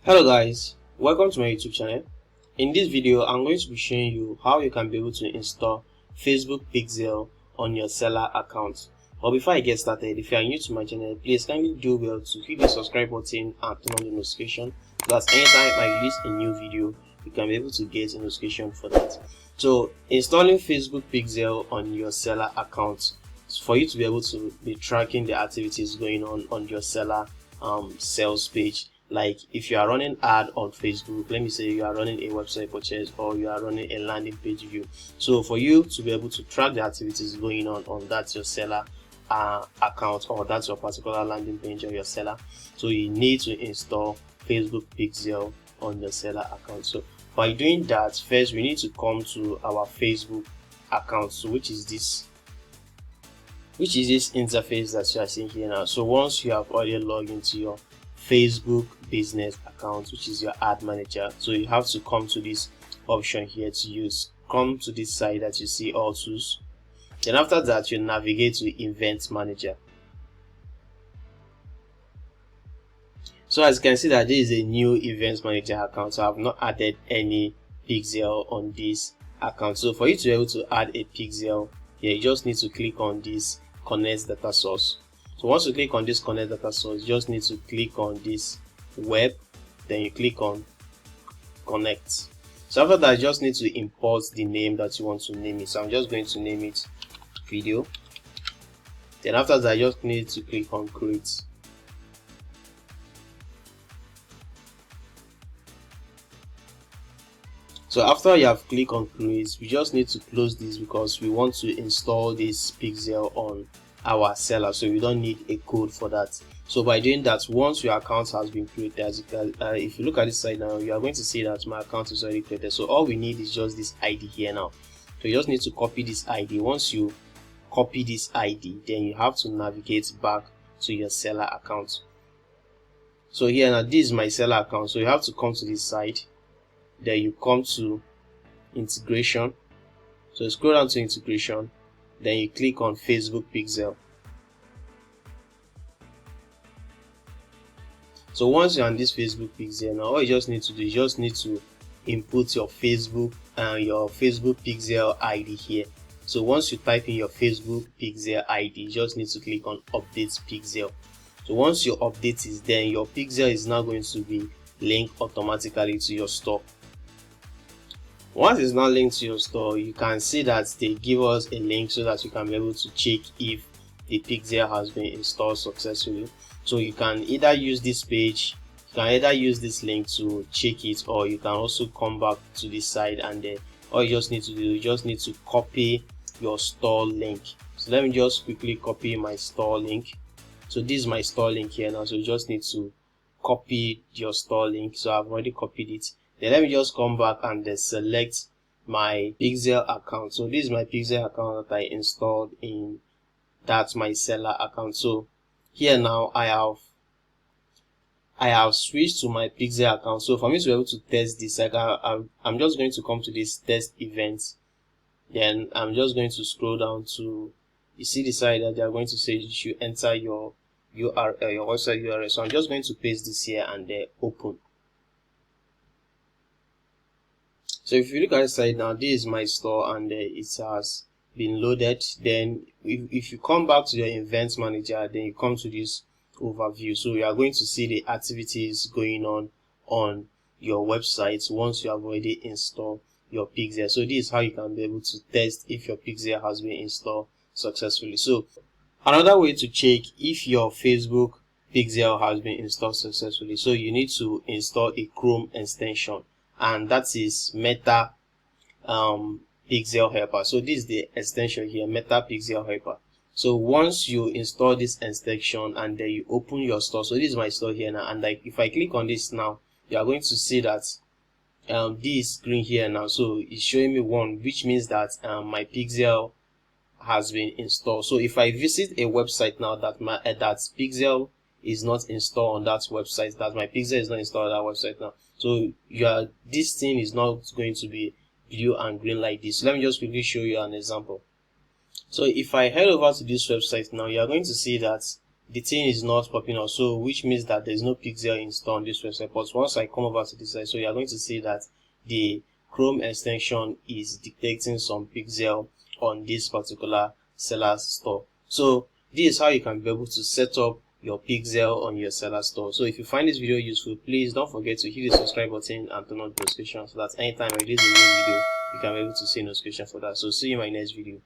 Hello guys, welcome to my YouTube channel. In this video, I'm going to be showing you how you can be able to install Facebook Pixel on your Selar account. But before I get started, if you are new to my channel, please kindly do well to hit the subscribe button and turn on the notification so that anytime I release a new video, you can be able to get a notification for that. So, installing Facebook Pixel on your Selar account for you to be able to be tracking the activities going on your Selar sales page. Like if you are running ad on Facebook, let me say you are running a website purchase or you are running a landing page view. So for you to be able to track the activities going on that your Selar account or that's your particular landing page or your Selar, so you need to install Facebook Pixel on your Selar account. So by doing that, first we need to come to our Facebook account, so which is this interface that you are seeing here now. So once you have already logged into your Facebook business account, which is your ad manager, so you have to come to this option here come to this side that you see all tools. Then after that, you navigate to event manager. So as you can see that this is a new event manager account, so I have not added any pixel on this account. So for you to be able to add a pixel here, you just need to click on this connect data source. So once you click on this connect data source, you just need to click on this web, then you click on connect. So after that, you just need to import the name that you want to name it. So I'm just going to name it video. Then after that, you just need to click on create. So after you have clicked on create, we just need to close this because we want to install this pixel on our Selar, so we don't need a code for that. So by doing that, once your account has been created, as you can, if you look at this side now, you are going to see that my account is already created. So all we need is just this ID here now. So you just need to copy this ID. Once you copy this ID, then you have to navigate back to your Selar account. So here now, this is my Selar account. So you have to come to this side. Then you come to integration. So scroll down to integration. Then you click on Facebook Pixel. So once you're on this Facebook Pixel now, all you just need to do is just need to input your Facebook Pixel ID here. So once you type in your Facebook Pixel ID, you just need to click on update pixel. So once your update is there, your pixel is now going to be linked automatically to your store. Once it's not linked to your store, you can see that they give us a link so that you can be able to check if the pixel has been installed successfully. So you can either use this page, you can either use this link to check it, or you can also come back to this side and then all you just need to do, you just need to copy your store link. So let me just quickly copy my store link. So this is my store link here now, so you just need to copy your store link. So I've already copied it. Then let me just come back and then select my pixel account. So this is my pixel account that I installed in that's my Selar account. So here now I have switched to my pixel account. So for me to be able to test this, I'm just going to come to this test event. Then I'm just going to scroll down to, you see the side that they are going to say you should enter your URL, your website URL. So I'm just going to paste this here and then open. So if you look at the side now, this is my store and it has been loaded. Then if you come back to your event manager, then you come to this overview. So you are going to see the activities going on your website once you have already installed your pixel. So this is how you can be able to test if your pixel has been installed successfully. So another way to check if your Facebook pixel has been installed successfully, so you need to install a Chrome extension, and that is Meta Pixel Helper. So this is the extension here, Meta Pixel Helper. So once you install this extension and then you open your store, so this is my store here now, and like if I click on this now, you are going to see that this screen here now, so it's showing me 1, which means that my pixel has been installed. So if I visit a website now that that pixel is not installed on that website, that my pixel is not installed on that website now, so this thing is not going to be blue and green like this. So let me just quickly show you an example. So if I head over to this website now, you are going to see that the thing is not popping up, so which means that there's no pixel installed on this website. But once I come over to this side, so you are going to see that the Chrome extension is detecting some pixel on this particular Selar store. So this is how you can be able to set up your pixel on your Selar store. So if you find this video useful, please don't forget to hit the subscribe button and turn on the notification so that anytime I release a new video, you can be able to see notification for that. So see you in my next video.